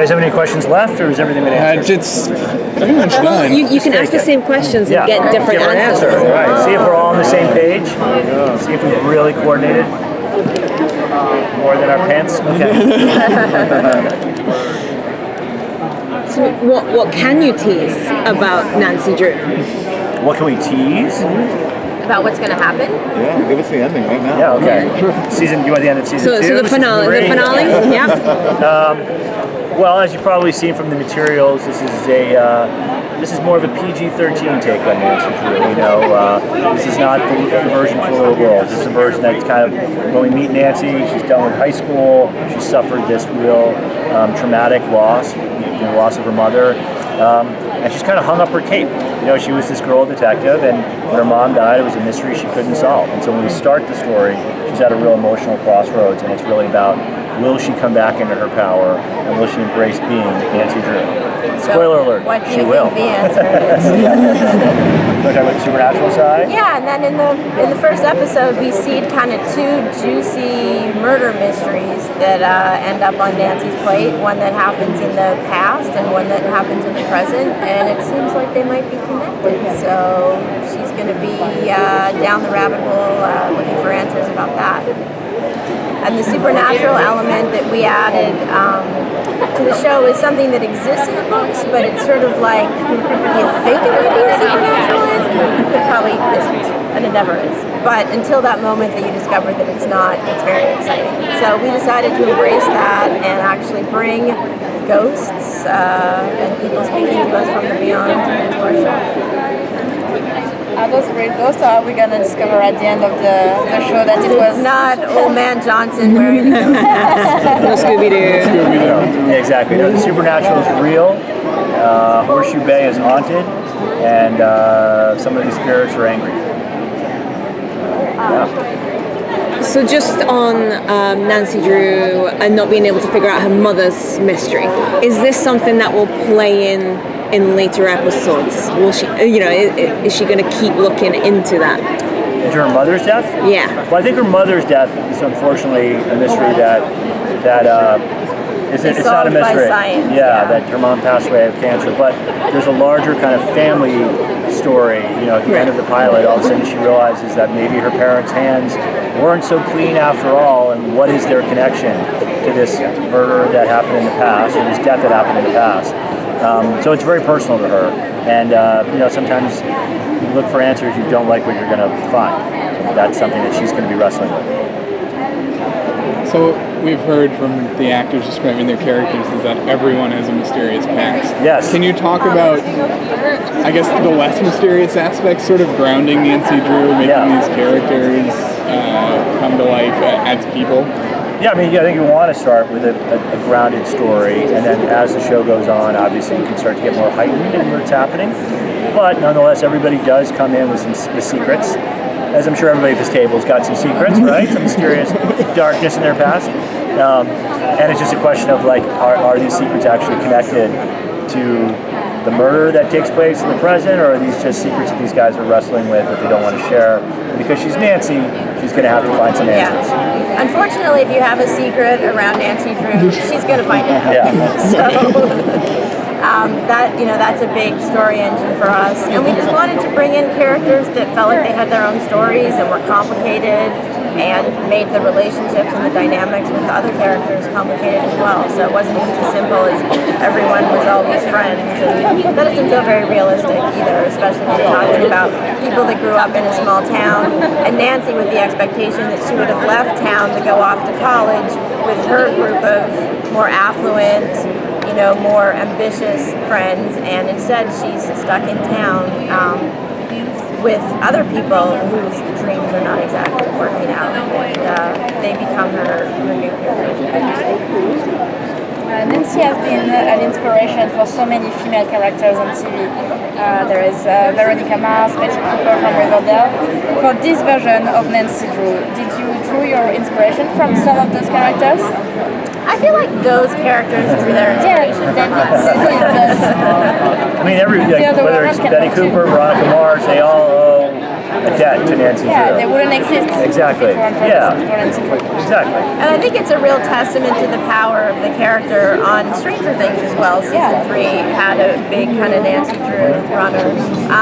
guys have any questions left, or has everything been answered? It's pretty much done. You can ask the same questions and get different answers. Right. See if we're all on the same page. See if we've really coordinated more than our pants. Okay. So what can you tease about Nancy Drew? What can we tease? About what's going to happen? Yeah, give us the ending right now. Yeah, okay. You want the end of season 2? So the finale, yeah. Well, as you've probably seen from the materials, this is more of a PG-13 take on Nancy Drew. This is not the version for little girls. This is a version that's kind of, when we meet Nancy, she's done with high school. She suffered this real traumatic loss, the loss of her mother. And she's kind of hung up her cape. She was this girl detective, and when her mom died, it was a mystery she couldn't solve. And so when we start the story, she's at a real emotional crossroads, and it's really about, will she come back into her power, and will she embrace being Nancy Drew? Spoiler alert, what do she you will. think the answer is? We're talking about the supernatural side? Yeah, and then in the first episode, we see kind of 2 juicy murder mysteries that end up on Nancy's plate. One that happens in the past and one that happens in the present, and it seems like they might be connected. So she's going to be down the rabbit hole looking for answers about that. And the supernatural element that we added to the show is something that exists in the books, but it's sort of like you think it might be supernatural, but probably isn't, and it never is. But until that moment that you discover that it's not, it's very exciting. So we decided to embrace that and actually bring ghosts and people speaking to us from the beyond into our show. Are those real ghosts, or are we going to discover at the end of the show that it was not Old Man Johnson wearing the ghost mask? No Scooby-Doo. Yeah, exactly. The supernatural is real. Horseshoe Bay is haunted, and some of the spirits are angry. So just on Nancy Drew and not being able to figure out her mother's mystery, is this something that will play in later episodes? Will she, is she going to keep looking into that? Into her mother's death? Yeah. Well, I think her mother's death is unfortunately a mystery it's not a mystery. Science, that her mom passed away of cancer, but there's a larger kind of family story. At the end of the pilot, all of a sudden she realizes that maybe her parents' hands weren't so clean after all, and what is their connection to this murder that happened in the past, or this death that happened in the past. So it's very personal to her, and sometimes you look for answers, you don't like what you're going to find. That's something that she's going to be wrestling with. So we've heard from the actors describing their characters is that everyone has a mysterious past. Yes. Can you talk about, I guess, the less mysterious aspects, sort of grounding Nancy Drew, making these characters come to life as people? Yeah, I think you want to start with a grounded story, and then as the show goes on, obviously you can start to get more heightened in what's happening. But nonetheless, everybody does come in with some secrets. As I'm sure everybody at this table's got some secrets, right? Some mysterious darkness in their past. And it's just a question of, are these secrets actually connected to the murder that takes place in the present, or are these just secrets that these guys are wrestling with that they don't want to share? And because she's Nancy, she's going to have to find some answers. Yeah. Unfortunately, if you have a secret around Nancy Drew, she's going to find it. Yeah. So that's a big story engine for us. And we just wanted to bring in characters that felt like they had their own stories and were complicated and made the relationships and the dynamics with the other characters complicated as well. So it wasn't just as simple as everyone was always friends. And that doesn't feel very realistic either, especially when you're talking about people that grew up in a small town. And Nancy with the expectation that she would have left town to go off to college with her group of more affluent, more ambitious friends, and instead she's stuck in town with other people whose dreams are not exactly working out, and they become her new heroes. Nancy has been an inspiration for so many female characters on TV. There is Veronica Mars, Betty Cooper from Riverdale. For this version of Nancy Drew, did you draw your inspiration from some of those characters? I feel like those characters drew their inspiration from us. Whether it's Betty Cooper, Veronica Mars, they all owe a debt to Nancy Yeah, Drew. they wouldn't exist. Exactly. If it weren't for Yeah. Nancy Drew. Exactly. And I think it's a real testament to the power of the character on Stranger Things as well. Season 3 had a big kind of Nancy Drew runner.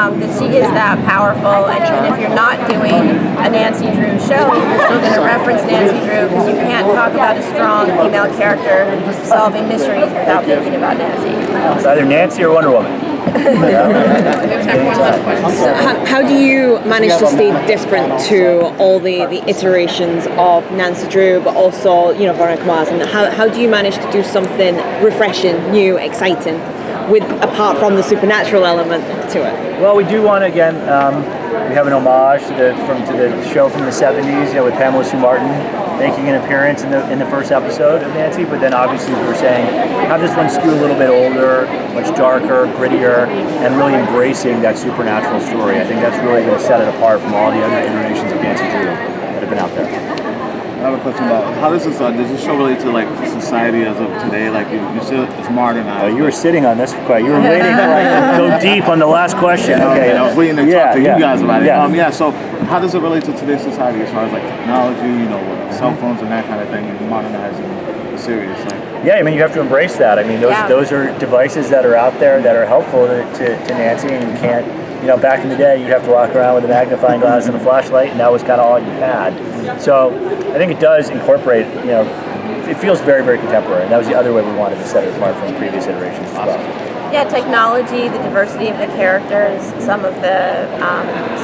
That she is that powerful, and even if you're not doing a Nancy Drew show, you're still going to reference Nancy Drew because you can't talk about a strong female character solving mysteries without thinking about Nancy. It's either Nancy or Wonder Woman. So how do you manage to stay different to all the iterations of Nancy Drew, but also, you know, Veronica Mars? And how do you manage to do something refreshing, new, exciting, with apart from the supernatural element to it? Well, we do want to, again, we have an homage to the show from the 70s, you know, with Pamela Sue Martin making an appearance in the first episode of Nancy, but then obviously we were saying, have this one skew a little bit older, much darker, grittier, and really embracing that supernatural story. I think that's really going to set it apart from all the other iterations of Nancy Drew that have been out there. I have a question about how does this show relate to like society as of today? Like you said, it's modernized. You were sitting on this quite. You were waiting to go deep on the last question. Okay, I was waiting to talk to you guys about it. Yeah. So how does it relate to today's society as far as like technology, you know, with cell phones and that kind of thing, and modernizing the series? Like, yeah, I mean, you have to embrace that. I mean, those are devices that are out there that are helpful to Nancy, and you can't. You know, back in the day, you'd have to walk around with a magnifying glass and a flashlight, and that was kind of all you had. So I think it does incorporate, you know, it feels very, very contemporary, and that was the other way we wanted to set it apart from previous iterations as well. Yeah, technology, the diversity of the characters, some of the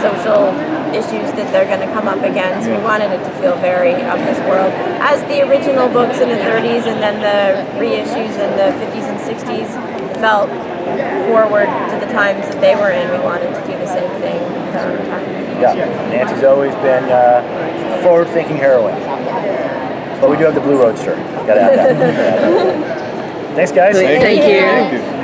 social issues that they're going to come up against. We wanted it to feel very of this world. As the original books in the 30s and then the reissues in the 50s and 60s felt forward to the times that they were in, we wanted to do the same thing with our own time. Yeah, Nancy's always been forward-thinking heroine. But we do have the Blue Roadster. Gotta have that. Thanks, guys. Thank you. Thank you.